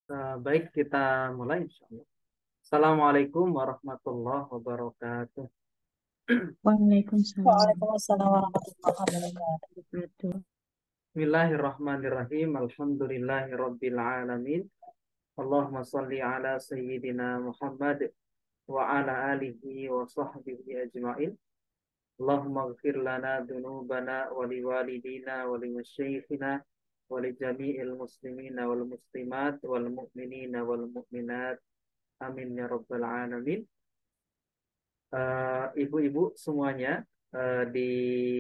Baik, kita mulai insyaallah. Assalamualaikum warahmatullahi wabarakatuh. Waalaikumsalam Waalaikumsalam warahmatullahi wabarakatuh. warahmatullahi Bismillahirrahmanirrahim. Alhamdulillahirabbil alamin. Allahumma shalli ala sayyidina Muhammad wa ala alihi wa sahbihi ajmain. Allahumma ighfir lana dzunubana wa liwalidina wa limasyaykhina wa li jami'il muslimina wal muslimat wal mu'minina wal mu'minat. Amin ya rabbal alamin. Ibu-ibu semuanya, di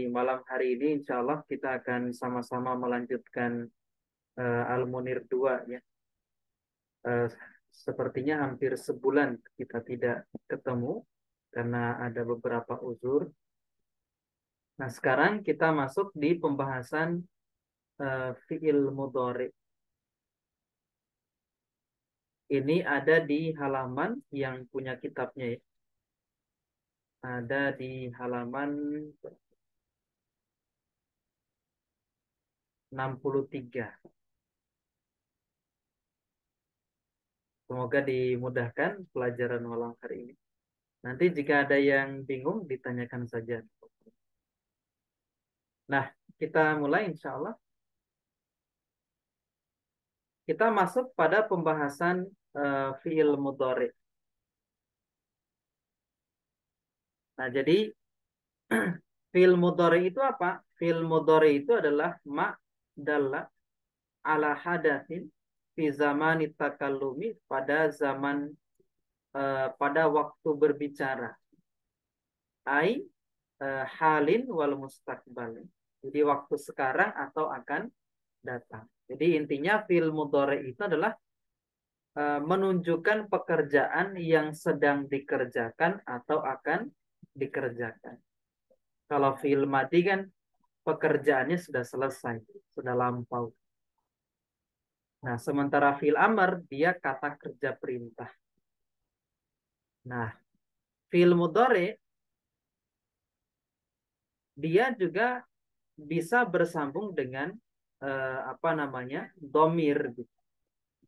malam hari ini insya Allah kita akan sama-sama melanjutkan Al-Munir 2 ya. Eh, Sepertinya hampir sebulan kita tidak ketemu karena ada beberapa uzur. Nah, sekarang kita masuk di pembahasan fi'il mudhari. Ini ada di halaman yang punya kitabnya ya. Ada di halaman 63. Semoga dimudahkan pelajaran malam hari ini. Nanti jika ada yang bingung, ditanyakan saja. Nah, kita mulai insya Allah. Kita masuk pada pembahasan fi'il mudhari. Nah, jadi fi'il mudhari itu apa? Fi'il mudhari itu adalah ma dalla ala hadatsin fi zamani takallumi, pada zaman pada waktu berbicara. Ai halin wal mustaqbal. Jadi waktu sekarang atau akan datang. Jadi intinya fi'il mudhari itu adalah menunjukkan pekerjaan yang sedang dikerjakan atau akan dikerjakan. Kalau fi'il madi kan pekerjaannya sudah selesai, sudah lampau. Nah, sementara fi'il amr dia kata kerja perintah. Nah, fi'il mudhari dia juga bisa bersambung dengan apa namanya? Domir gitu.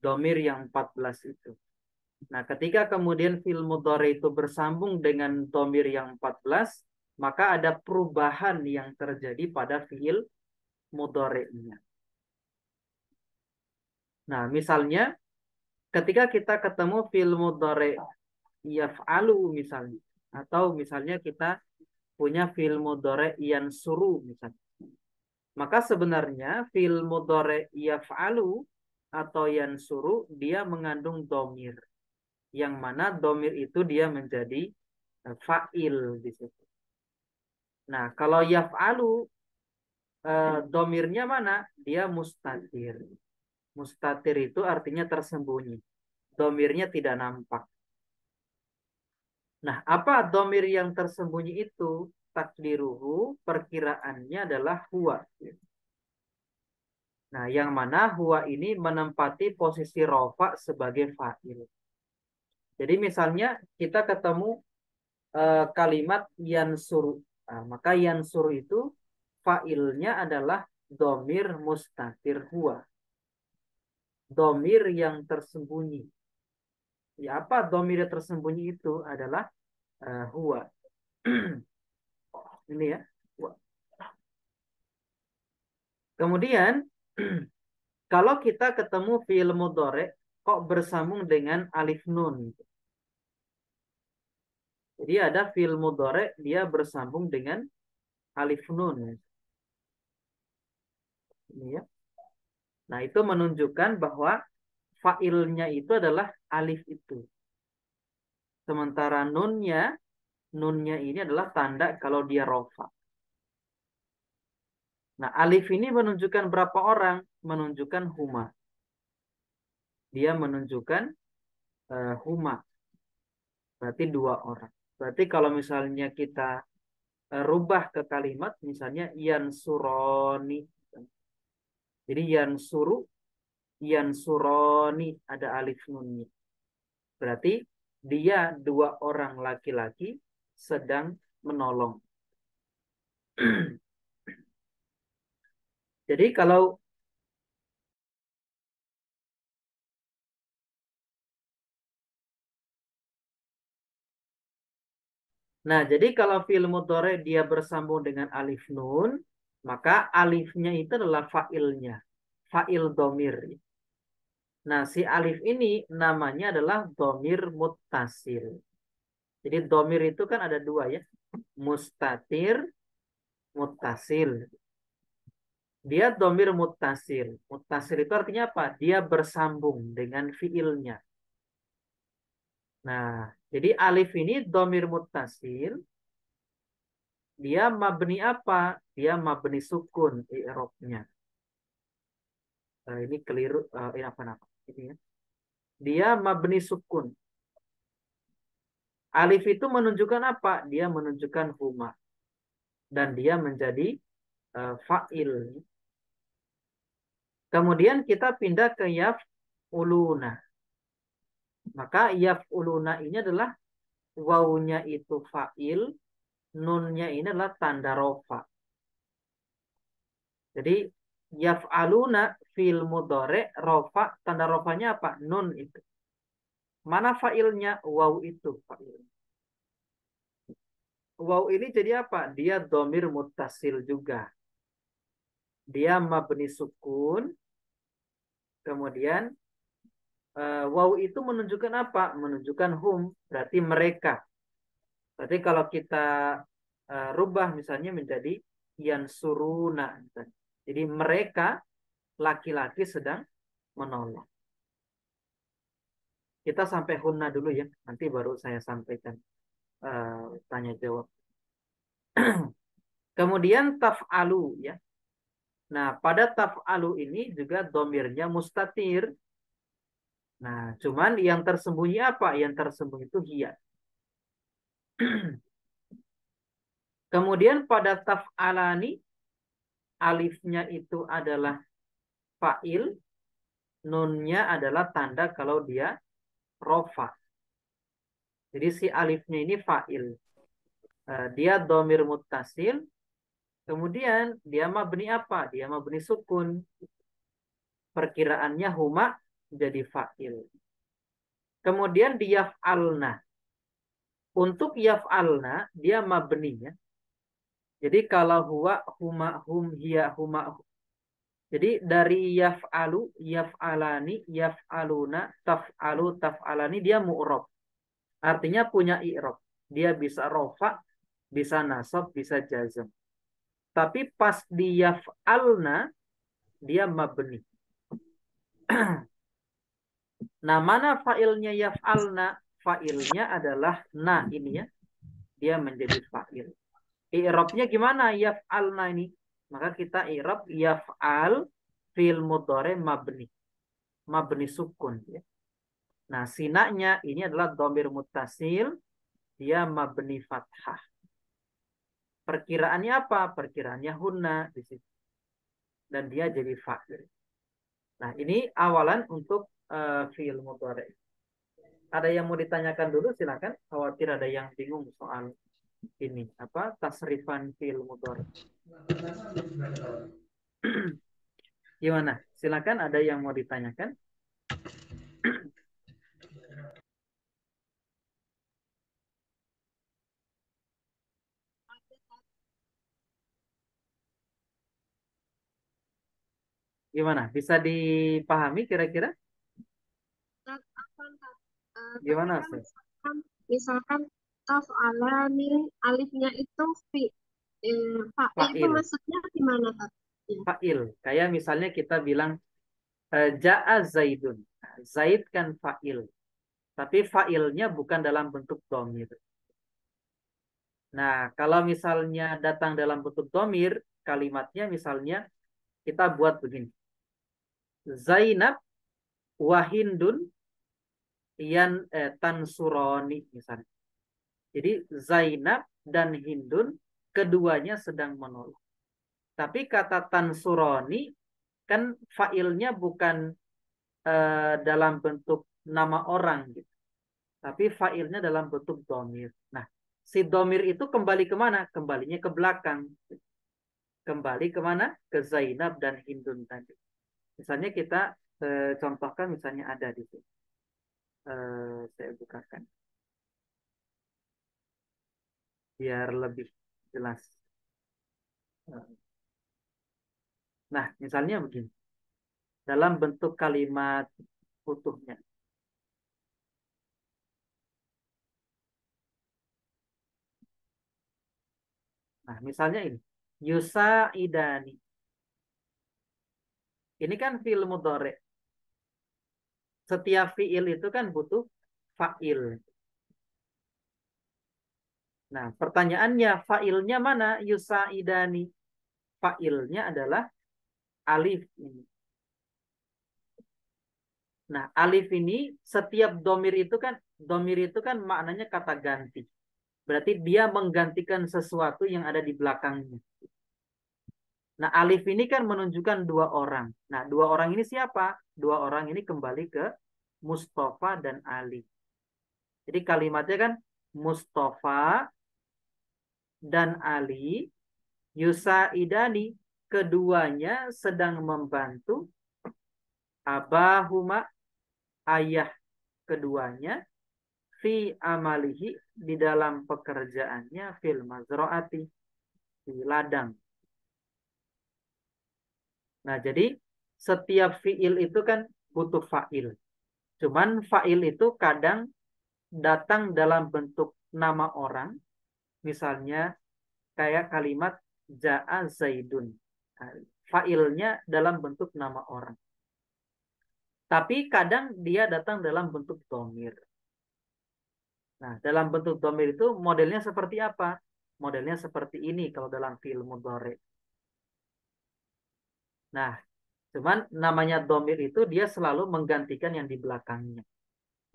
Domir yang 14 itu. Nah, ketika kemudian fi'il mudhari itu bersambung dengan domir yang 14, maka ada perubahan yang terjadi pada fi'il mudhari'nya. Nah, misalnya ketika kita ketemu fi'il mudhari' yaf'alu misalnya, atau misalnya kita punya fi'il mudhari' yansuru misalnya. Maka sebenarnya fi'il mudhari' yaf'alu atau yansuru dia mengandung domir. Yang mana domir itu dia menjadi fa'il di situ. Nah, kalau yaf'alu domirnya mana? Dia mustatir. Mustatir itu artinya tersembunyi. Domirnya tidak nampak. Nah, apa domir yang tersembunyi itu? Takdiruhu, perkiraannya adalah huwa. Nah, yang mana huwa ini menempati posisi rofa sebagai fa'il. Jadi misalnya kita ketemu kalimat yansuru. Nah, maka yansuru itu fa'ilnya adalah domir mustatir huwa. Domir yang tersembunyi. Ya, apa domir yang tersembunyi itu adalah huwa. Ini ya. Huwa. Kemudian kalau kita ketemu fi'il mudhari kok bersambung dengan alif nun. Jadi ada fi'il mudhari dia bersambung dengan alif nun. Ini ya. Nah, itu menunjukkan bahwa fa'ilnya itu adalah alif itu. Sementara nunnya ini adalah tanda kalau dia rofa. Nah, alif ini menunjukkan berapa orang? Menunjukkan huma. Dia menunjukkan huma. Berarti dua orang. Berarti kalau misalnya kita rubah ke kalimat, misalnya yansuroni. Jadi yansuroni ada alif nunnya. Berarti dia dua orang laki-laki sedang menolong. Jadi kalau Nah, jadi kalau fi'il mudhari dia bersambung dengan alif nun, maka alifnya itu adalah fa'ilnya. Fa'il domir. Nah, si alif ini namanya adalah domir muttasil. Jadi domir itu kan ada dua ya. Mustatir, muttasil. Dia domir muttasil. Muttasil itu artinya apa? Dia bersambung dengan fiilnya. Nah, jadi alif ini domir muttasil. Dia mabni apa? Dia mabni sukun i'rabnya. Ini keliru. Ini apa? Ini ya. Dia mabni sukun. Alif itu menunjukkan apa? Dia menunjukkan huma. Dan dia menjadi fa'il. Kemudian kita pindah ke yaf uluna. Maka yaf uluna ini adalah wawunya itu fa'il, nunnya ini adalah tanda rofa. Jadi yaf'aluna fil mudhari rofa, tanda rofanya apa? Nun itu. Mana fa'ilnya? Waw itu fa'il. Waw ini jadi apa? Dia domir muttasil juga. Dia mabni sukun. Kemudian waw itu menunjukkan apa? Menunjukkan hum. Berarti mereka. Berarti kalau kita rubah misalnya menjadi yansuruna. Jadi mereka laki-laki sedang menolong. Kita sampai hunna dulu ya. Nanti baru saya sampaikan tanya jawab. Kemudian taf'alu ya. Nah, pada taf'alu ini juga domirnya mustatir. Nah, cuman yang tersembunyi apa? Yang tersembunyi itu hiya. Kemudian pada taf'alani alifnya itu adalah fa'il, nunnya adalah tanda kalau dia rofa. Jadi si alifnya ini fa'il. Dia domir muttasil. Kemudian dia mabni apa? Dia mabni sukun. Perkiraannya huma jadi fa'il. Kemudian di yaf'alna. Untuk yaf'alna dia mabninya. Jadi kalau huwa, huma, hum, hiya, huma. Jadi dari yaf'alu, yaf'alani, yaf'aluna, taf'alu, taf'alani dia mu'rob. Artinya punya i'rob. Dia bisa rofa, bisa nasab, bisa jazm. Tapi pas di yaf'alna, dia mabni. Nah, mana fa'ilnya yaf'alna? Fa'ilnya adalah na ini ya. Dia menjadi fa'il. I'rabnya gimana yaf'alna ini? Maka kita i'rab yaf'al fil mudhari mabni. Mabni sukun ya. Nah, sinaknya ini adalah dhamir muttasil, dia mabni fathah. Perkiraannya apa? Perkiraannya hunna di situ. Dan dia jadi fa'il. Nah, ini awalan untuk fi'il mudhari. Ada yang mau ditanyakan dulu silakan. Khawatir ada yang bingung soal ini apa tasrifan fi'il mudhari. Gimana? Silakan ada yang mau ditanyakan. Gimana? Bisa dipahami kira-kira? Tapi Gimana kan sih? misalkan taf'alani alifnya itu fa'il itu Fa'il. maksudnya gimana Kak? Ya. Fa'il. Kayak misalnya kita bilang ja'a Zaidun. Nah, Zaid kan fa'il. Tapi fa'ilnya bukan dalam bentuk domir. Nah, kalau misalnya datang dalam bentuk domir, kalimatnya misalnya kita buat begini. Zainab wahindun tansuroni misalnya. Jadi Zainab dan Hindun keduanya sedang menolong. Tapi kata tansuroni kan failnya bukan dalam bentuk nama orang gitu. Tapi failnya dalam bentuk domir. Nah, si domir itu kembali kemana? Kembalinya ke belakang. Kembali kemana? Ke Zainab dan Hindun tadi. Misalnya kita contohkan misalnya ada di sini. Saya bukakan. biar lebih jelas. Nah, misalnya begini. Dalam bentuk kalimat utuhnya. Nah, misalnya ini. Yusa idani. Ini kan fi'il mudhari. Setiap fi'il itu kan butuh fa'il. Nah, pertanyaannya fa'ilnya mana? Yusa idani. Fa'ilnya adalah alif ini. Nah, alif ini setiap domir itu kan maknanya kata ganti. Berarti dia menggantikan sesuatu yang ada di belakangnya. Nah, alif ini kan menunjukkan dua orang. Nah, dua orang ini siapa? Dua orang ini kembali ke Mustafa dan Ali. Jadi kalimatnya kan Mustafa dan Ali yusaidani, keduanya sedang membantu abahuma, ayah keduanya, fi amalihi, di dalam pekerjaannya, fil mazroati, di ladang. Nah, jadi setiap fiil itu kan butuh fa'il. Cuman fa'il itu kadang datang dalam bentuk nama orang. Misalnya kayak kalimat ja'a zaidun. Nah, fa'ilnya dalam bentuk nama orang. Tapi kadang dia datang dalam bentuk domir. Nah, dalam bentuk domir itu modelnya seperti apa? Modelnya seperti ini kalau dalam fi'il mudhari. Nah, cuman namanya domir itu dia selalu menggantikan yang di belakangnya.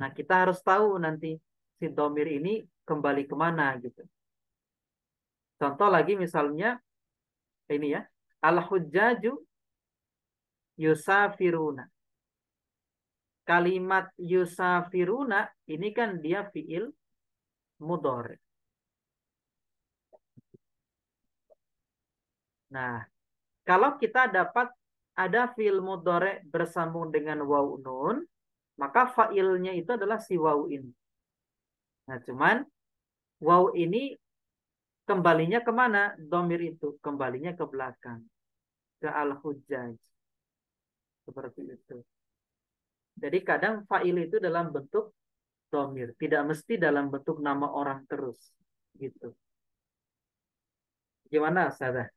Nah, kita harus tahu nanti si domir ini kembali kemana gitu. Contoh lagi misalnya ini ya. Al-hujjaju yusafiruna. Kalimat yusafiruna ini kan dia fiil mudhari. Nah, kalau kita dapat ada fiil mudhari bersambung dengan waw nun, maka fa'ilnya itu adalah si waw ini. Nah, cuman waw ini kembalinya kemana? Domir itu kembalinya ke belakang, ke al-hujjaj. Seperti itu. Jadi kadang fa'il itu dalam bentuk domir, tidak mesti dalam bentuk nama orang terus. Gitu. Gimana, Sadah?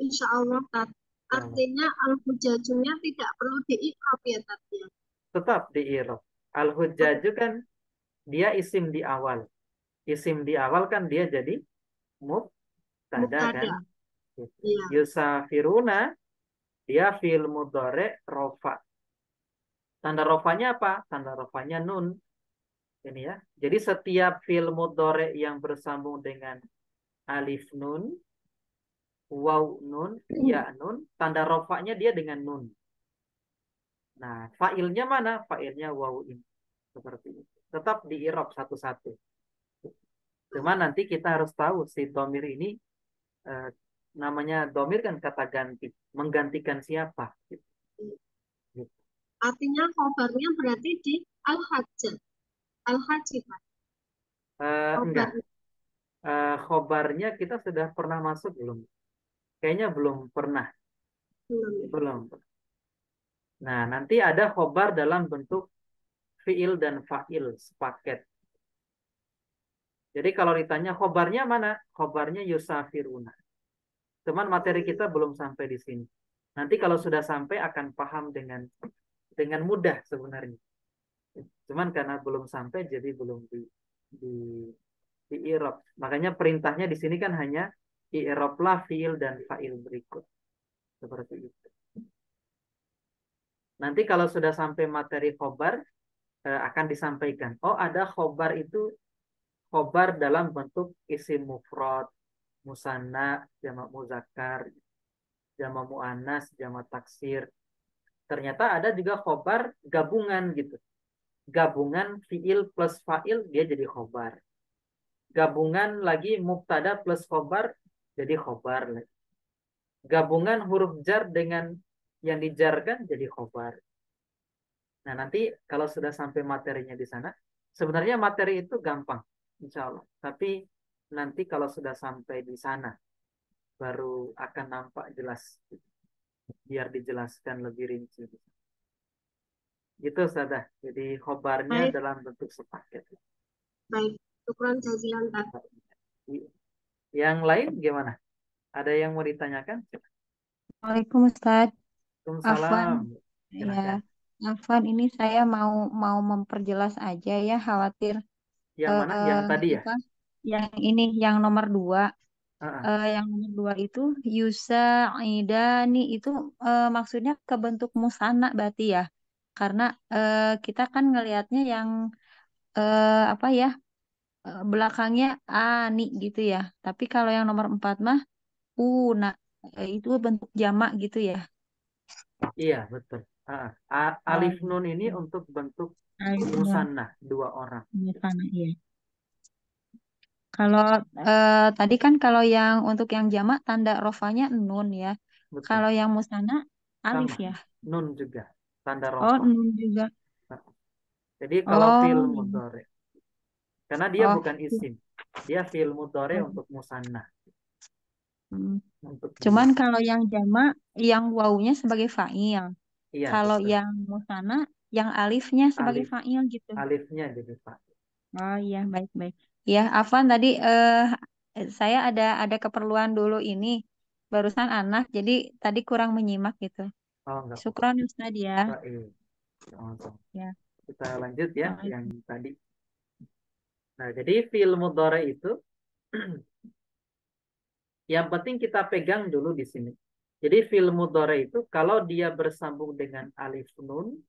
Insya Allah, Tat. Artinya al-hujajunya tidak perlu di-i'rab ya, Tat, ya. Tetap di i'rab. Al-hujjaju kan dia isim di awal. Isim di awal kan dia jadi mubtada kan. Mubtada. Iya. Yusafiruna dia fi'il mudhari rofa. Tanda rofanya apa? Tanda rofanya nun. Ini ya. Jadi setiap fi'il mudhari yang bersambung dengan alif nun, waw nun, ya nun, tanda rofanya dia dengan nun. Nah, fa'ilnya mana? Fa'ilnya waw ini. Seperti itu. Tetap di i'rab satu-satu. Cuman nanti kita harus tahu si domir ini eh, namanya domir kan kata ganti, menggantikan siapa? Gitu. Artinya khobarnya berarti di al-hajjah. Al-haji, Pak. Enggak. Khobarnya. Khobarnya kita sudah pernah masuk belum? Kayaknya belum pernah. Belum, ya. Belum. Nah, nanti ada khobar dalam bentuk fiil dan fa'il sepaket. Jadi kalau ditanya khobarnya mana? Khobarnya yusafiruna. Cuman materi kita belum sampai di sini. Nanti kalau sudah sampai akan paham dengan mudah sebenarnya. Cuman karena belum sampai jadi belum di di i'rab. Makanya perintahnya di sini kan hanya i'rablah fiil dan fa'il berikut. Seperti itu. Nanti kalau sudah sampai materi khobar akan disampaikan. Oh, ada khobar itu khobar dalam bentuk isim mufrad, musanna, jamak muzakkar, jamak muannas, jamak taksir. Ternyata ada juga khobar gabungan gitu. Gabungan fiil plus fa'il dia jadi khobar. Gabungan lagi mubtada plus khobar jadi khobar. Gabungan huruf jar dengan yang dijarkan jadi khobar. Nah, nanti kalau sudah sampai materinya di sana, sebenarnya materi itu gampang, insya Allah. Tapi nanti kalau sudah sampai di sana baru akan nampak jelas, biar dijelaskan lebih rinci. Gitu Ustazah. Jadi khobarnya Baik, dalam bentuk sepaket. baik. Syukran jazilan, Tat. Yang lain gimana? Ada yang mau ditanyakan? Waalaikumsalam Ustaz. Afwan, Waalaikumsalam. ya. Silakan. Afwan, ini saya mau mau memperjelas aja ya, khawatir Yang mana? Yang tadi ya? apa? Yang ini, yang nomor 2. Ah, Yang nomor 2 itu Yusa Idani itu maksudnya ke bentuk musana berarti ya. Karena kita kan ngelihatnya yang apa ya, belakangnya ani gitu ya. Tapi kalau yang nomor 4 mah una, itu bentuk jamak gitu ya. iya, betul. Oh, Alif nun ini untuk bentuk alif nun musanna, 2 orang. musana ya. Kalau tadi kan kalau yang untuk yang jamak tanda rofanya nun ya. Betul. Kalau yang musana alif Sama. ya. Nun juga. Tanda Oh, rofa. nun juga. Jadi kalau fi'il Oh, mudhari. Karena dia oh. bukan isim. Dia fi'il mudhari Oh. untuk musanna. Hmm. Untuk Cuman 2. kalau yang jamak yang wawunya sebagai fa'il. Iya, Kalau betul. yang musana yang alifnya sebagai Alif. fa'il gitu. Alifnya jadi fa. Oh iya, baik-baik. Ya, Afwan tadi saya ada keperluan dulu ini. Barusan anak, jadi tadi kurang menyimak gitu. Oh, enggak apa-apa. Syukran Ustaz ya. Baik. Sama-sama. Ya. Kita lanjut ya yang Waalaikumsalam. tadi. Nah, jadi fi'il mudhari itu yang penting kita pegang dulu di sini. Jadi fi'il mudhari itu kalau dia bersambung dengan alif nun,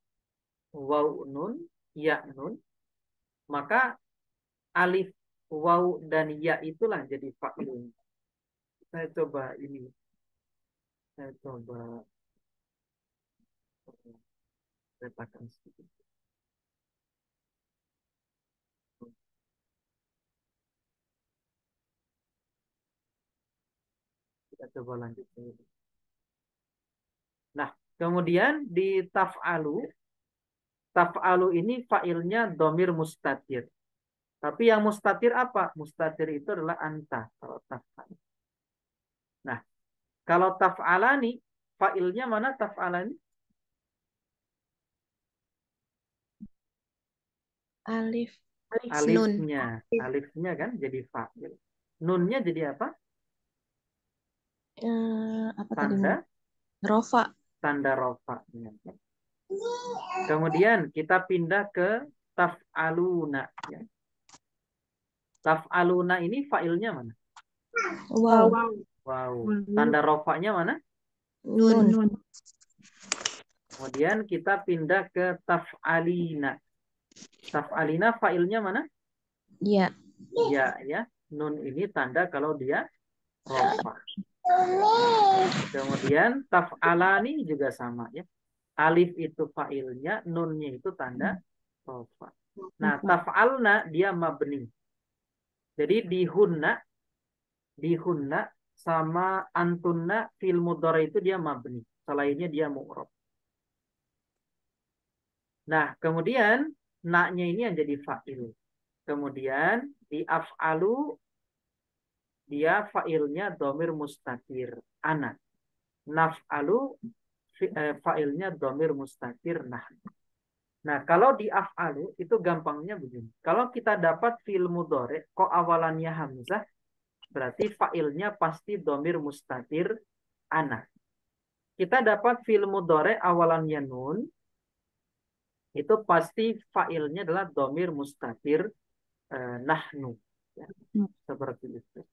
waw nun, ya nun, maka alif, waw dan ya itulah jadi fa'il. Saya coba ini, saya coba letakkan sedikit. Kita coba lanjut. Nah, kemudian di taf'alu ini fa'ilnya domir mustatir. Tapi yang mustatir apa? Mustatir itu adalah anta. Kalau taf'al. Nah, kalau taf'alani, fa'ilnya mana taf'alani? Alif. Alif nun. Alifnya. Alifnya kan jadi fa'il. Nunnya jadi apa? Apa tadi nun? Tanda, Rofa. tanda rofa. Kemudian kita pindah ke taf'aluna. Ya. Taf'aluna ini fa'ilnya mana? Wow. Wow. Tanda rofanya mana? Nun. Nun. Kemudian kita pindah ke taf'alina. Taf'alina fa'ilnya mana? Iya. Ya, ya. Nun ini tanda kalau dia rofa. Kemudian taf'alani juga sama ya. Alif itu fa'ilnya, nunnya itu tanda rofa. Nah, taf'alna dia mabni. Jadi di hunna sama antunna fil mudhari itu dia mabni. Selainnya dia mu'rab. Nah, kemudian na-nya ini yang jadi fa'il. Kemudian di af'alu dia fa'ilnya domir mustatir ana. Naf'alu fa'ilnya domir mustatir nah. Nah, kalau di af'alu itu gampangnya begini. Kalau kita dapat fi'il mudhari kok awalannya hamzah, berarti fa'ilnya pasti domir mustatir ana. Kita dapat fi'il mudhari awalannya nun, itu pasti fa'ilnya adalah domir mustatir nahnu. Ya, seperti itu.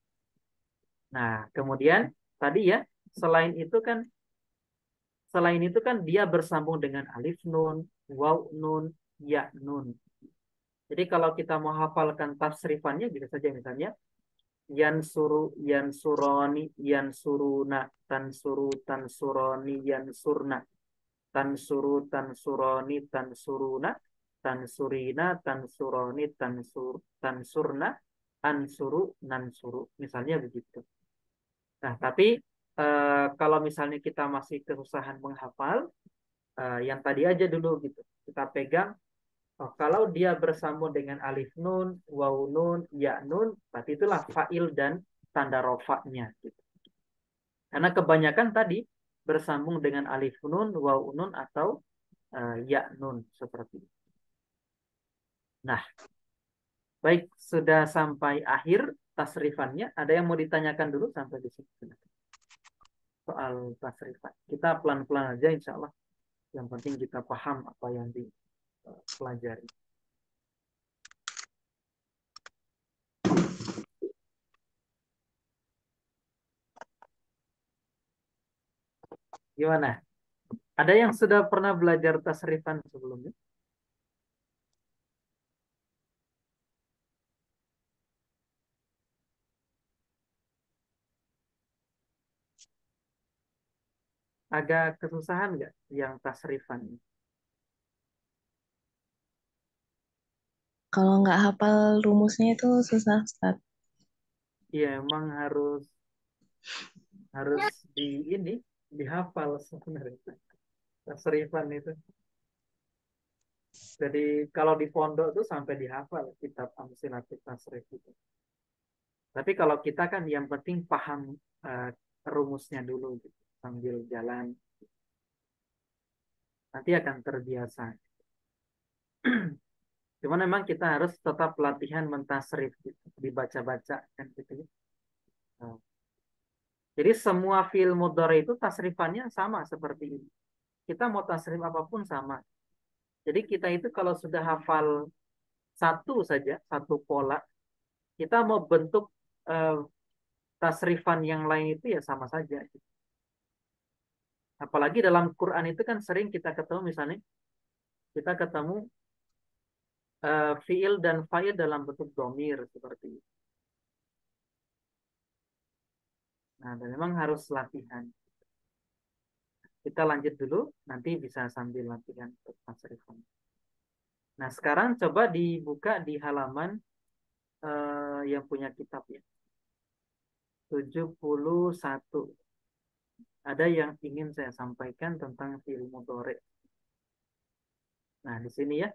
Nah, kemudian tadi ya, selain itu kan dia bersambung dengan alif nun, waw nun, ya nun. Jadi kalau kita mau hafalkan tafsrifannya bisa saja misalnya yansuru, yansuroni, yansuruna, tansuru, tansuroni, yansurna, tansuru, tansuroni, tansuruna, tansurina, tansuroni, tansurna, ansuru, nansuru. Misalnya begitu. Nah, tapi kalau misalnya kita masih kesusahan menghafal, yang tadi aja dulu gitu. Kita pegang Oh, kalau dia bersambung dengan alif nun, waw nun, ya nun, berarti itulah fa'il dan tanda rofaknya. Gitu. Karena kebanyakan tadi bersambung dengan alif nun, waw nun, atau ya nun seperti itu. Nah, baik, sudah sampai akhir tasrifannya. Ada yang mau ditanyakan dulu sampai di sini? Soal tasrifan. Kita pelan-pelan aja insya Allah. Yang penting kita paham apa yang dipelajari. Gimana? Ada yang sudah pernah belajar tasrifan sebelumnya? Agak kesusahan nggak yang tasrifan ini? Kalau nggak hafal rumusnya itu susah, Ustaz. Iya, emang harus ini dihafal sebenarnya tasrifan itu. Jadi kalau di pondok tuh sampai dihafal kitab Amsilatul Tasrif itu. Tapi kalau kita kan yang penting paham uh, rumusnya dulu gitu, sambil jalan. Nanti akan terbiasa. Cuman memang kita harus tetap latihan mentasrif gitu, dibaca-baca kan gitu ya. Nah, jadi semua fi'il mudhari itu tasrifannya sama seperti ini. Kita mau tasrif apapun sama. Jadi kita itu kalau sudah hafal satu saja, satu pola, kita mau bentuk eh, tasrifan yang lain itu ya sama saja. Apalagi dalam Quran itu kan sering kita ketemu misalnya kita ketemu fiil dan fa'il dalam bentuk domir seperti itu. Nah, dan memang harus latihan. Kita lanjut dulu, nanti bisa sambil latihan untuk tasrifan. Nah, sekarang coba dibuka di halaman yang punya kitab ya. 71. Ada yang ingin saya sampaikan tentang fi'il mudhari. Nah, di sini ya.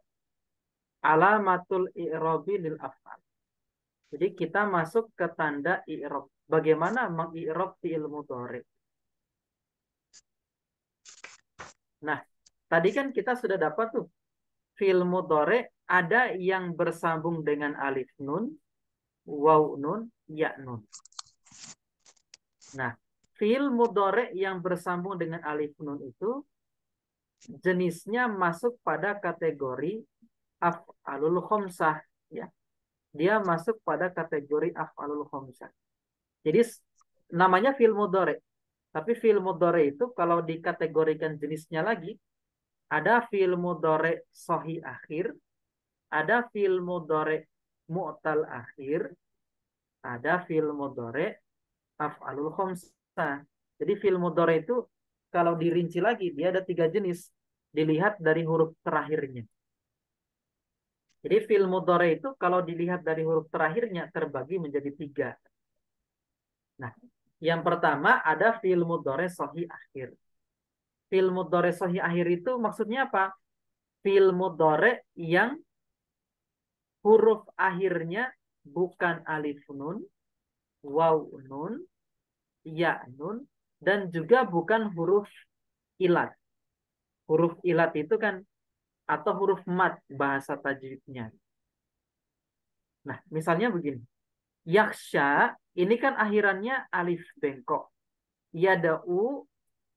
Alamatul i'rabi lil af'al. Jadi kita masuk ke tanda i'rab. Bagaimana mengi'rab fi'il mudhari? Nah, tadi kan kita sudah dapat tuh fi'il mudhari ada yang bersambung dengan alif nun, waw nun, ya nun. Nah, fi'il mudhari yang bersambung dengan alif nun itu jenisnya masuk pada kategori af'alul khomsah ya. Dia masuk pada kategori af'alul khomsah. Jadi namanya fi'il mudhari. Tapi fi'il mudhari itu kalau dikategorikan jenisnya lagi ada fi'il mudhari sahih akhir, ada fi'il mudhari mu'tal akhir, ada fi'il mudhari af'alul khomsah. Jadi fi'il mudhari itu kalau dirinci lagi dia ada 3 jenis. Dilihat dari huruf terakhirnya. Jadi fi'il mudhari itu kalau dilihat dari huruf terakhirnya terbagi menjadi 3. Nah, yang pertama ada fi'il mudhari sahih akhir. Fi'il mudhari sahih akhir itu maksudnya apa? Fi'il mudhari yang huruf akhirnya bukan alif nun, waw nun, ya nun, dan juga bukan huruf ilat. Huruf ilat itu kan atau huruf mat bahasa tajwidnya. Nah, misalnya begini. Yaksha ini kan akhirannya alif bengkok. Yada'u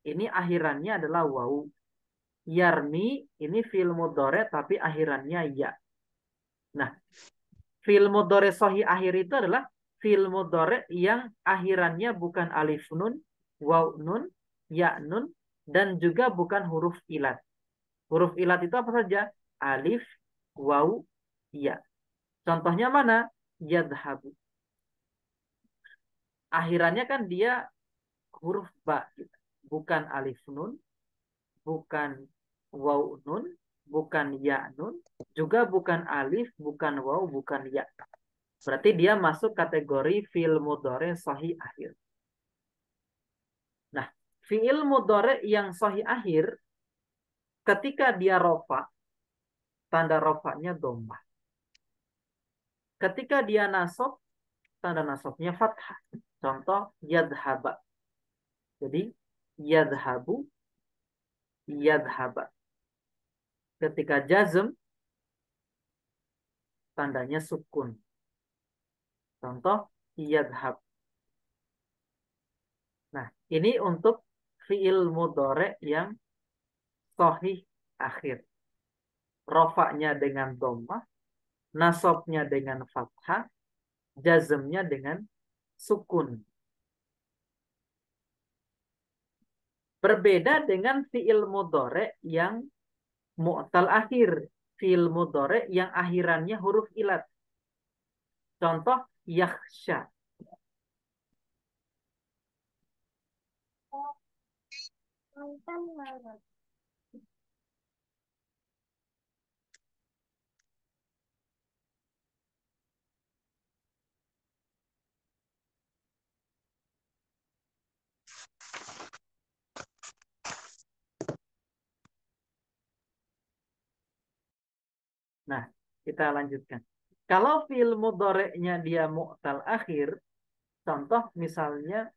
ini akhirannya adalah waw. Yarmi ini fi'il mudhari tapi akhirannya ya. Nah, fi'il mudhari sahih akhir itu adalah fi'il mudhari yang akhirannya bukan alif nun, waw nun, ya nun, dan juga bukan huruf ilat. Huruf ilat itu apa saja? Alif, waw, ya. Contohnya mana? Yadhabu. Akhirannya kan dia huruf ba. Gitu. Bukan alif nun, bukan waw nun, bukan ya nun, juga bukan alif, bukan waw, bukan ya. Berarti dia masuk kategori fi'il mudhari sahih akhir. Nah, fi'il mudhari yang sahih akhir ketika dia rofa, tanda rofaknya dhammah. Ketika dia nasab, tanda nasabnya fathah. Contoh yadhaba. Jadi yadhabu, yadhaba. Ketika jazm, tandanya sukun. Contoh yadhab. Nah, ini untuk fiil mudhari yang sahih akhir. Rofaknya dengan dhammah, nasabnya dengan fathah, jazmnya dengan sukun. Berbeda dengan fiil mudhari yang mu'tal akhir. Fiil mudhari yang akhirannya huruf ilat. Contoh yakhsha. Nah, kita lanjutkan. Kalau fiil mudhari'nya dia mu'tal akhir, contoh misalnya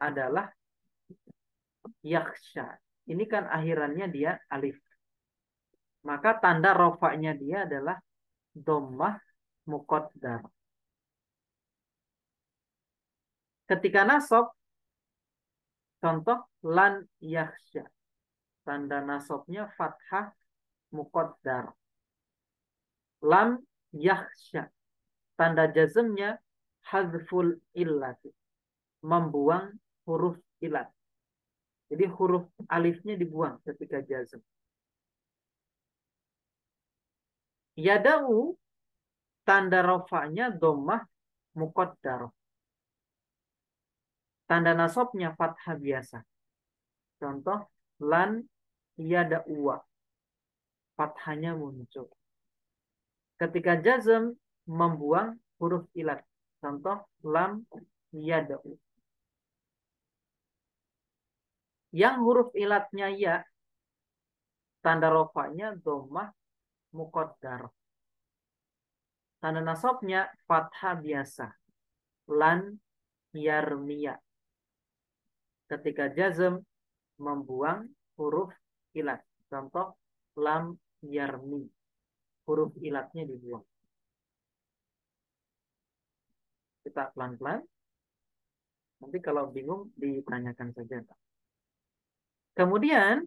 adalah yakhsha. Ini kan akhirannya dia alif. Maka tanda rofaknya dia adalah dhammah muqaddar. Ketika nasab, contoh lan yakhsha. Tanda nasabnya fathah muqaddar. Lam yakhsha. Tanda jazmnya hadzful illati. Membuang huruf ilat. Jadi huruf alifnya dibuang ketika jazm. Yada'u, tanda rofaknya dhammah muqaddar. Tanda nasabnya fathah biasa. Contoh lan yada'uwa. Fathahnya muncul. Ketika jazm membuang huruf ilat. Contoh lam yada'u. Yang huruf ilatnya ya, tanda rofaknya dhammah muqaddar. Tanda nasabnya fathah biasa. Lan yarmiya. Ketika jazm membuang huruf ilat. Contoh lam yarmi. Huruf ilatnya dibuang. Kita pelan-pelan. Nanti kalau bingung ditanyakan saja. Kemudian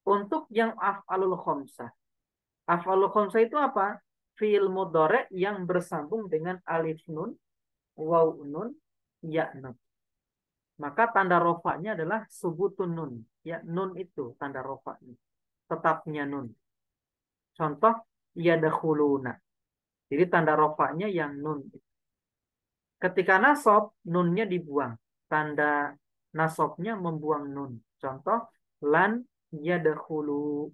untuk yang af'alul khamsah. Af'alul khamsah itu apa? Fi'il mudhari yang bersambung dengan alif nun, waw nun, ya nun. Maka tanda rofaknya adalah subutun nun. Ya nun itu tanda rofaknya. Tetapnya nun. Contoh yadkhuluna. Jadi tanda rofaknya yang nun. Ketika nasab, nunnya dibuang. Tanda nasabnya membuang nun. Contoh lan yadkhulu.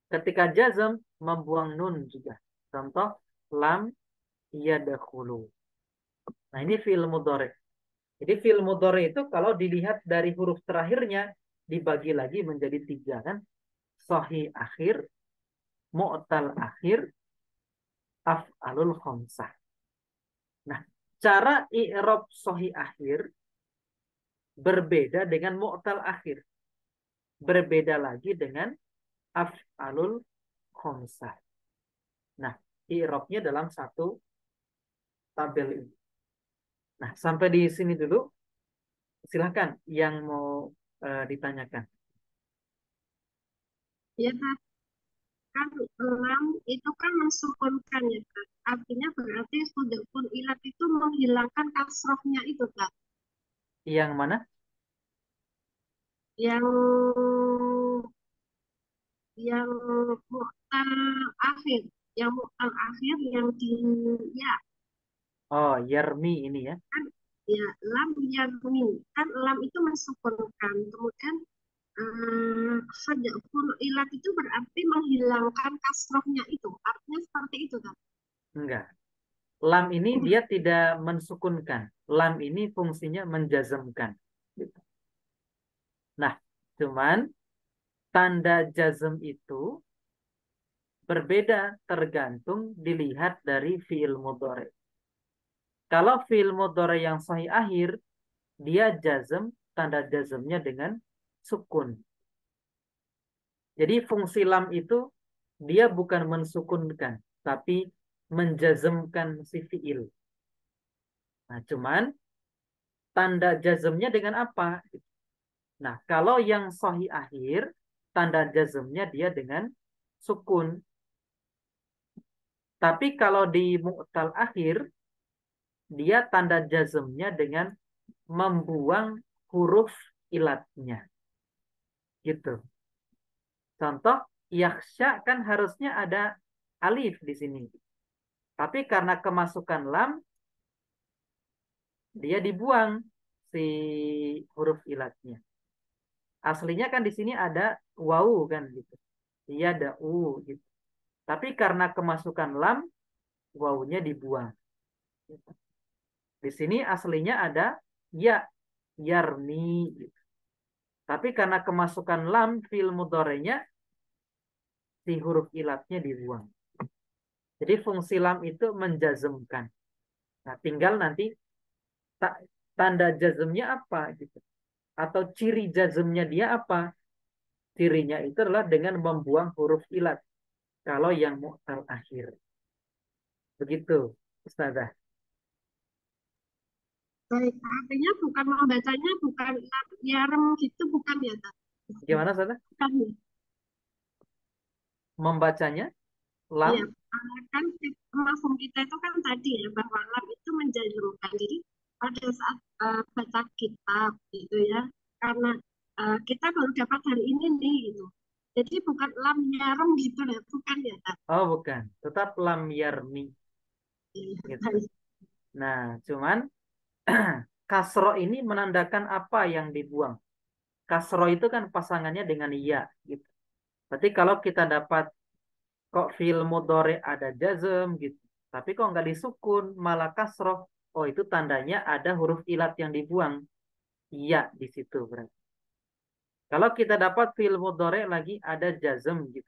Ketika jazm membuang nun juga. Contoh lam yadkhulu. Nah, ini fi'il mudhari. Jadi fi'il mudhari itu kalau dilihat dari huruf terakhirnya dibagi lagi menjadi 3 kan. Sahih akhir, mu'tal akhir, af'alul khamsah. Nah, cara i'rab sahih akhir berbeda dengan mu'tal akhir. Berbeda lagi dengan af'alul khamsah. Nah, i'rabnya dalam satu tabel ini. Nah, sampai di sini dulu. Silakan yang mau ditanyakan. Ya, Kak. Kan lam itu kan mensukunkan ya, Kak. Artinya berarti sudukun ilat itu menghilangkan kasrohnya itu, Kak. Yang mana? Yang yang mu'tal akhir, yang mu'tal akhir yang di ya Oh, yarmi ini ya. kan ya lam yarmi kan lam itu mensukunkan kemudian hadaful ilat itu berarti menghilangkan kasrohnya itu artinya seperti itu kan. Enggak. Lam ini dia tidak mensukunkan. Lam ini fungsinya menjazmkan. Gitu. Nah, Cuman tanda jazm itu berbeda tergantung dilihat dari fi'il mudhari. Kalau fi'il mudhari yang sahih akhir, dia jazm, tanda jazmnya dengan sukun. Jadi fungsi lam itu dia bukan mensukunkan, tapi menjazmkan si fi'il. Nah, cuman tanda jazmnya dengan apa? Nah, kalau yang sahih akhir, tanda jazmnya dia dengan sukun. Tapi kalau di mu'tal akhir, dia tanda jazmnya dengan membuang huruf ilatnya. Gitu. Contoh, yakhsha kan harusnya ada alif di sini. Tapi karena kemasukan lam, dia dibuang si huruf ilatnya. Aslinya kan di sini ada wau kan gitu. Dia ada u gitu. Tapi karena kemasukan lam, wawunya dibuang. Di sini aslinya ada ya, yarmi gitu. Tapi karena kemasukan lam fil mudhari'nya, si huruf ilatnya dibuang. Jadi fungsi lam itu menjazmkan. Nah, tinggal nanti tanda jazmnya apa gitu. Atau ciri jazmnya dia apa? Cirinya itu adalah dengan membuang huruf ilat. Kalau yang mu'tal akhir. Begitu, Ustazah. Baik, artinya bukan membacanya bukan yarem gitu bukan ya, tak? Gimana, Ustazah? Bukan ya. Membacanya Iya, lam. kan mafhum kita itu kan tadi ya bahwa lam itu menjazmkan. Jadi pada saat baca kitab gitu ya, karena kita baru dapat hari ini nih gitu. Jadi bukan lam yarem gitu ya, bukan ya, tak? Oh, bukan. Tetap lam yarmi. Iya, Gitu. baik. Nah, cuman kasro ini menandakan apa yang dibuang. Kasro itu kan pasangannya dengan ya. Gitu. Berarti kalau kita dapat kok fil mudhari ada jazm gitu. Tapi kok nggak disukun, malah kasroh. Oh, itu tandanya ada huruf ilat yang dibuang. Iya di situ berarti. Kalau kita dapat fil mudhari lagi ada jazm gitu.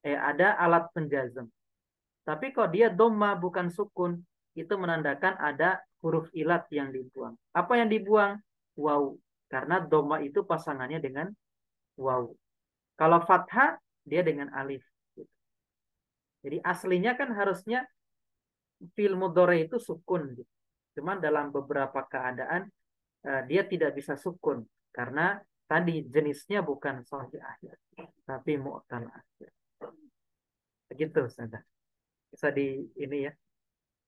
Ada alat penjazm. Tapi kok dia doma bukan sukun, itu menandakan ada huruf ilat yang dibuang. Apa yang dibuang? Waw. Karena doma itu pasangannya dengan waw. Kalau fathah, dia dengan alif. Jadi aslinya kan harusnya fil mudhari itu sukun. Gitu. Cuman dalam beberapa keadaan dia tidak bisa sukun. Karena tadi jenisnya bukan sahih akhir. Tapi mu'tal akhir. Begitu, Ustazah. Bisa di ini ya,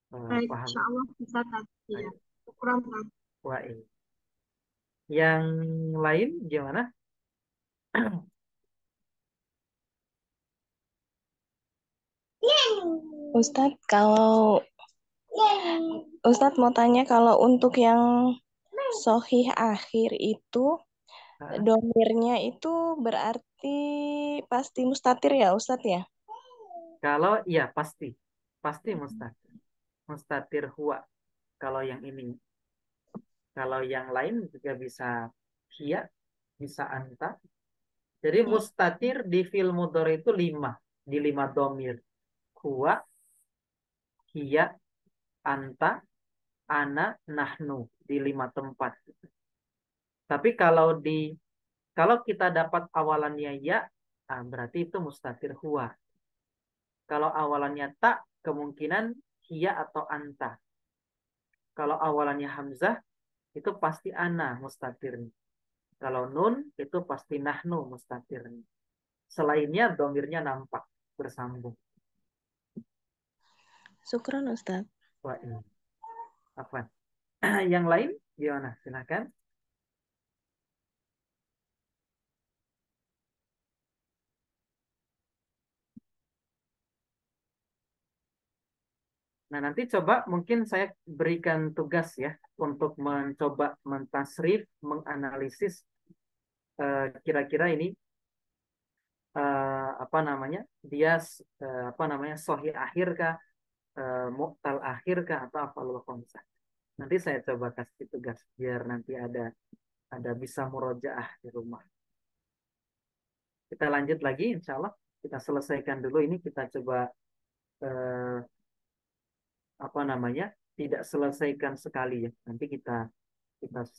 Baik, insya pahami. Allah bisa tadi ya. Kurang tahu. Wah, ini. Yang lain gimana? Ustadz, kalau Ustadz mau tanya kalau untuk yang sohih akhir itu domirnya itu berarti pasti mustatir ya Ustadz ya? Kalau iya pasti. Pasti mustatir. Mustatir huwa. Kalau yang ini. Kalau yang lain juga bisa hiya, bisa anta. Jadi mustatir di fi'il mudhari itu 5. Di 5 domir. Huwa, hiya, anta, ana, nahnu. Di 5 tempat. Tapi kalau kita dapat awalannya ya, berarti itu mustatir huwa. Kalau awalannya tak, kemungkinan hiya atau anta. Kalau awalannya hamzah, itu pasti ana mustatir. Kalau nun, itu pasti nahnu mustatir. Selainnya, domirnya nampak bersambung. Syukran Ustadz. Wah, ini. Apa? Yang lain, gimana? Silakan. Nah, nanti coba mungkin saya berikan tugas ya untuk mencoba mentasrif, menganalisis kira-kira ini apa namanya? Dia apa namanya? Sahih akhir kah, mu'tal akhir kah atau apa lupa khamsah. Nanti saya coba kasih tugas biar nanti ada bisa murojaah di rumah. Kita lanjut lagi, insya Allah. Kita selesaikan dulu ini. Kita coba apa namanya? Tidak selesaikan sekali ya. Nanti kita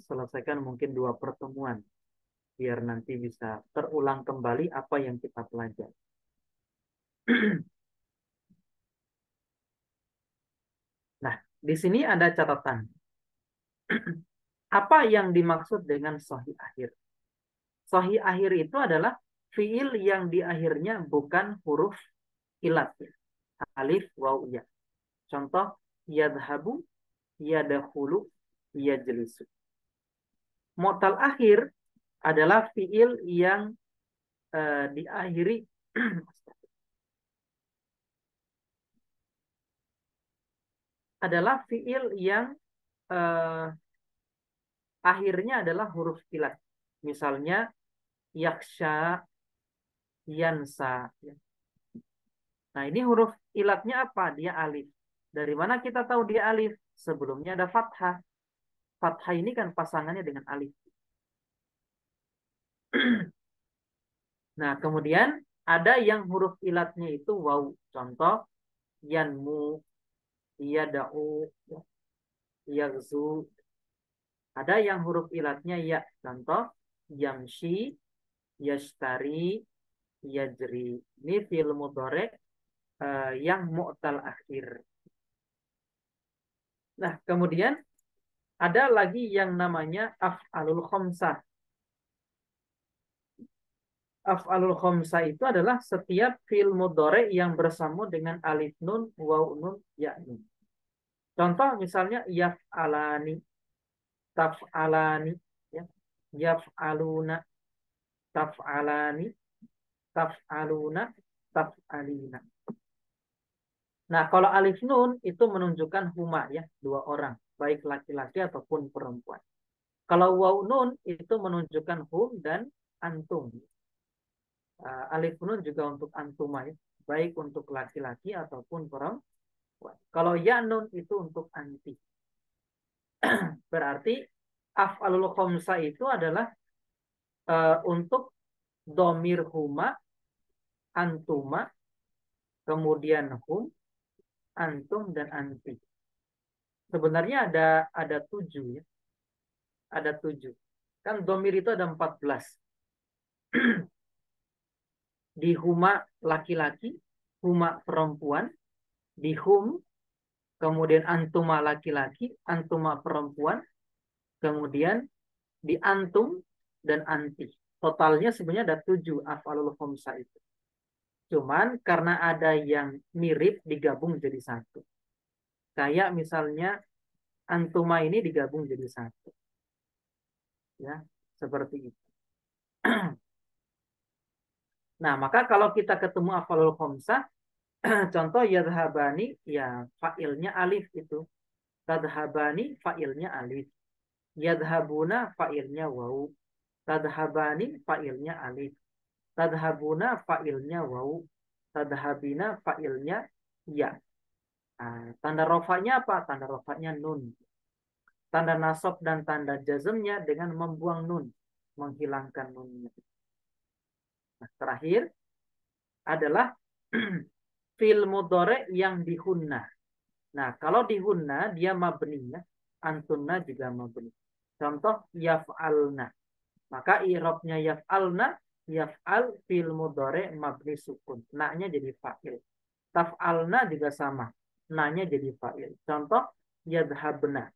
selesaikan mungkin 2 pertemuan biar nanti bisa terulang kembali apa yang kita pelajari. Nah, di sini ada catatan. Apa yang dimaksud dengan sahih akhir? Sahih akhir itu adalah fiil yang di akhirnya bukan huruf ilat. Alif, waw, ya. Contoh, yadhabu, yadakhulu, yajlisu. Mu'tal akhir adalah fiil yang diakhiri adalah fiil yang akhirnya adalah huruf ilat. Misalnya yaksha, yansa. Nah, ini huruf ilatnya apa? Dia alif. Dari mana kita tahu dia alif? Sebelumnya ada fathah. Fathah ini kan pasangannya dengan alif. Nah, kemudian ada yang huruf ilatnya itu waw. Contoh, yanmu, yada'u, yaghzu. Ada yang huruf ilatnya ya. Contoh, yamshi, yashtari, yajri. Ini fi'il mudhari' yang mu'tal akhir. Nah, kemudian ada lagi yang namanya af'alul khamsah. Af'alul khamsah itu adalah setiap fi'il mudhari' yang bersambung dengan alif nun, waw nun, ya nun. Contoh misalnya yaf'alani, taf'alani, ya. Yaf'aluna, taf'alani, taf'aluna, taf'alina. Nah, kalau alif nun itu menunjukkan huma ya, 2 orang, baik laki-laki ataupun perempuan. Kalau waw nun itu menunjukkan hum dan antum. Alif nun juga untuk antuma ya, baik untuk laki-laki ataupun perempuan. Kalau ya nun itu untuk anti. Berarti af'alul khamsah itu adalah untuk domir huma, antuma, kemudian hum, antum, dan anti. Sebenarnya ada 7 ya. Ada 7. Kan domir itu ada 14. Di huma laki-laki, huma perempuan, di hum, kemudian antuma laki-laki, antuma perempuan, kemudian di antum dan anti. Totalnya sebenarnya ada 7 af'alul khamsah itu. Cuman karena ada yang mirip digabung jadi 1. Kayak misalnya antuma ini digabung jadi 1. Ya, seperti itu. Nah, maka kalau kita ketemu af'alul khamsah, contoh yadhabani, ya fa'ilnya alif itu. Tadhabani fa'ilnya alif. Yadhabuna fa'ilnya waw. Tadhabani fa'ilnya alif. Tadhabuna fa'ilnya waw. Tadhabina fa'ilnya ya. Nah, tanda rofanya apa? Tanda rofanya nun. Tanda nasab dan tanda jazmnya dengan membuang nun. Menghilangkan nunnya. Nah, terakhir adalah fi'il mudhari' yang dihunna. Nah, kalau dihunna dia mabni ya. Antunna juga mabni. Contoh yaf'alna. Maka i'rabnya yaf'alna, yaf'al fi'il mudhari' mabni sukun. Na-nya jadi fa'il. Taf'alna juga sama. Na-nya jadi fa'il. Contoh yadhabna.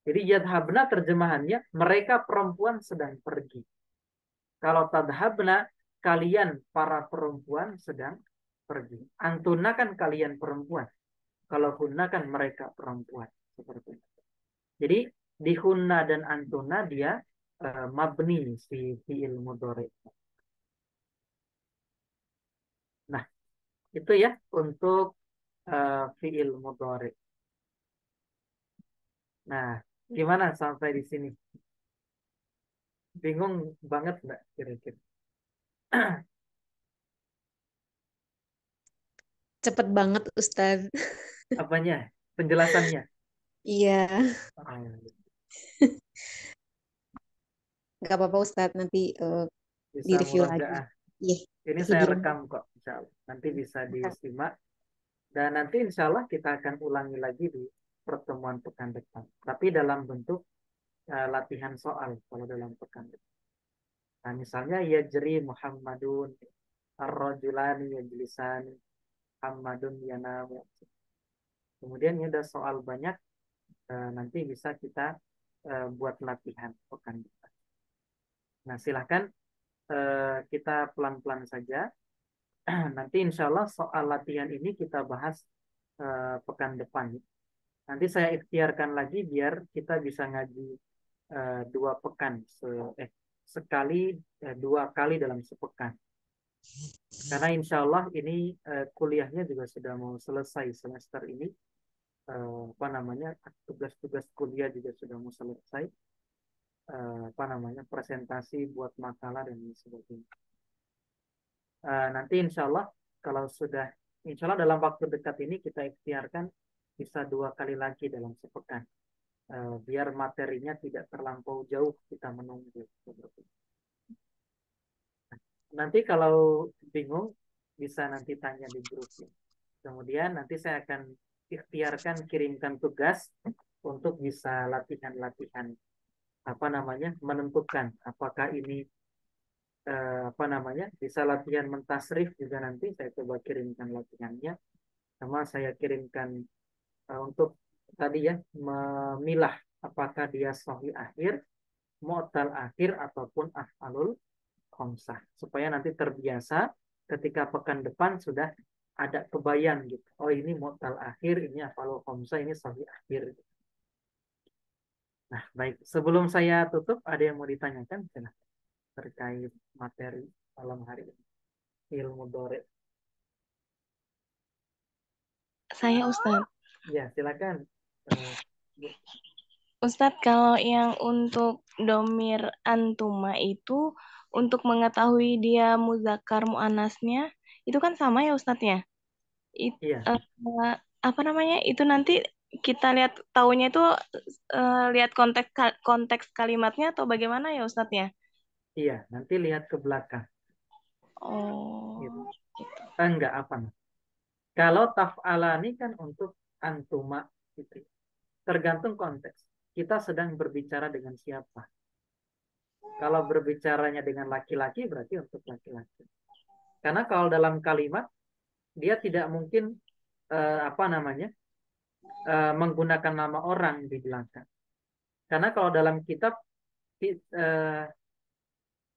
Jadi yadhabna terjemahannya mereka perempuan sedang pergi. Kalau tadhabna kalian para perempuan sedang pergi. Antuna kan kalian perempuan. Kalau hunna kan mereka perempuan. Seperti itu. Jadi di hunna dan antuna dia mabni si fi'il mudhari. Nah, itu ya untuk fi'il mudhari. Nah, gimana sampai di sini? Bingung banget nggak kira-kira? Cepet banget Ustadz. Apanya? Penjelasannya? Iya, Oh, nggak apa-apa Ustadz. Nanti Bisa Direview lagi. murajaah. Iya, Ini saya video. rekam kok, insya Allah. Nanti bisa disimak. Dan nanti insya Allah kita akan ulangi lagi di pertemuan pekan depan. Tapi dalam bentuk latihan soal kalau dalam pekan depan. Nah, misalnya yajri Muhammadun, ar-rajulani yajlisani, Muhammadun yanamu. Kemudian ini ada soal banyak, nanti bisa kita buat latihan pekan depan. Nah, silahkan kita pelan-pelan saja. Nanti insya Allah soal latihan ini kita bahas pekan depan. Nanti saya ikhtiarkan lagi biar kita bisa ngaji 2 pekan, sekali 2 kali dalam sepekan. Karena insya Allah ini kuliahnya juga sudah mau selesai semester ini. Tugas-tugas kuliah juga sudah mau selesai. Presentasi buat makalah dan sebagainya. Nanti insya Allah kalau sudah, insya Allah dalam waktu dekat ini kita ikhtiarkan bisa 2 kali lagi dalam sepekan. Biar materinya tidak terlampau jauh kita menunggu. Nanti kalau bingung bisa nanti tanya di grup ya. Kemudian nanti saya akan ikhtiarkan kirimkan tugas untuk bisa latihan-latihan menentukan apakah ini bisa latihan mentasrif juga, nanti saya coba kirimkan latihannya, sama saya kirimkan untuk tadi ya memilah apakah dia sahih akhir, mu'tal akhir ataupun af'alul khamsah, supaya nanti terbiasa ketika pekan depan sudah ada kebayang gitu. Oh, ini mu'tal akhir, ini af'alul khamsah, ini sahih akhir. Nah, baik. Sebelum saya tutup, ada yang mau ditanyakan terkait materi malam hari ini, ilmu dore? Saya Ustadz. Ya, silakan. Ustadz, kalau yang untuk domir antuma itu untuk mengetahui dia muzakkar muannasnya itu kan sama ya Ustadz ya? Iya. Itu nanti kita lihat taunya itu lihat konteks kalimatnya atau bagaimana ya Ustadz ya? Iya, nanti lihat ke belakang. Oh. Gitu. Enggak apa. Kalau taf'alani kan untuk antuma gitu. Tergantung konteks. Kita sedang berbicara dengan siapa. Kalau berbicaranya dengan laki-laki berarti untuk laki-laki. Karena kalau dalam kalimat dia tidak mungkin menggunakan nama orang di belakang. Karena kalau dalam kitab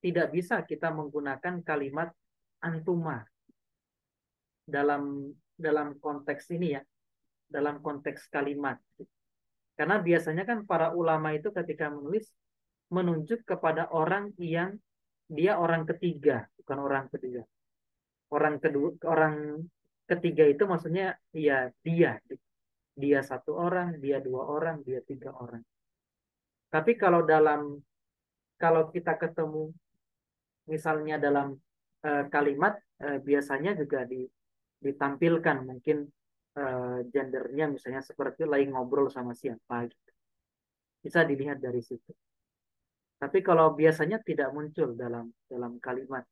tidak bisa kita menggunakan kalimat antuma dalam konteks ini ya, dalam konteks kalimat. Karena biasanya kan para ulama itu ketika menulis menunjuk kepada orang yang dia orang ketiga, bukan orang kedua. Orang ketiga itu maksudnya ya dia 1 orang, dia 2 orang, dia 3 orang. Tapi kalau kita ketemu misalnya dalam kalimat biasanya juga ditampilkan mungkin gendernya, misalnya seperti lagi ngobrol sama siapa gitu. Bisa dilihat dari situ. Tapi kalau biasanya tidak muncul dalam kalimat.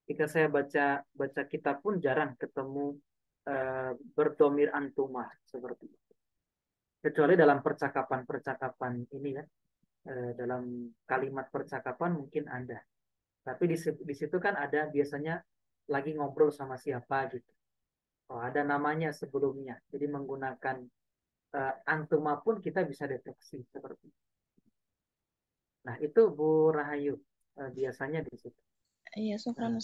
Jika saya baca kitab pun jarang ketemu berdomir antuma seperti itu. Kecuali dalam percakapan ini ya, dalam kalimat percakapan mungkin ada. Tapi di situ kan ada biasanya lagi ngobrol sama siapa gitu. Oh, ada namanya sebelumnya. Jadi menggunakan antuma pun kita bisa deteksi seperti itu. Nah, itu Bu Rahayu biasanya di situ. Iya, syukran.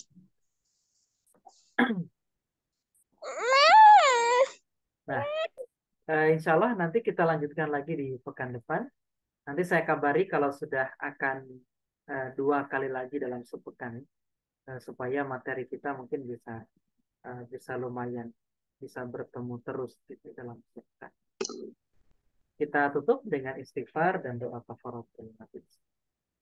Nah, insya Allah nanti kita lanjutkan lagi di pekan depan. Nanti saya kabari kalau sudah akan 2 kali lagi dalam sepekan, supaya materi kita mungkin bisa lumayan, bisa bertemu terus gitu dalam sepekan. Kita tutup dengan istighfar dan doa kafaratul majlis.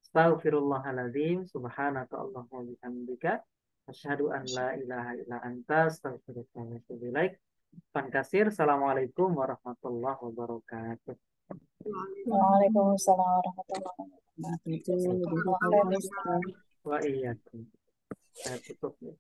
Astaghfirullahaladzim, subhanaka Allahumma bihamdika, asyhadu an la ilaha illa anta, astaghfiruka wa atubu ilaik. Pankasir, assalamualaikum warahmatullahi wabarakatuh. Waalaikumsalam warahmatullahi wabarakatuh. Wah iya. Saya tutup ya.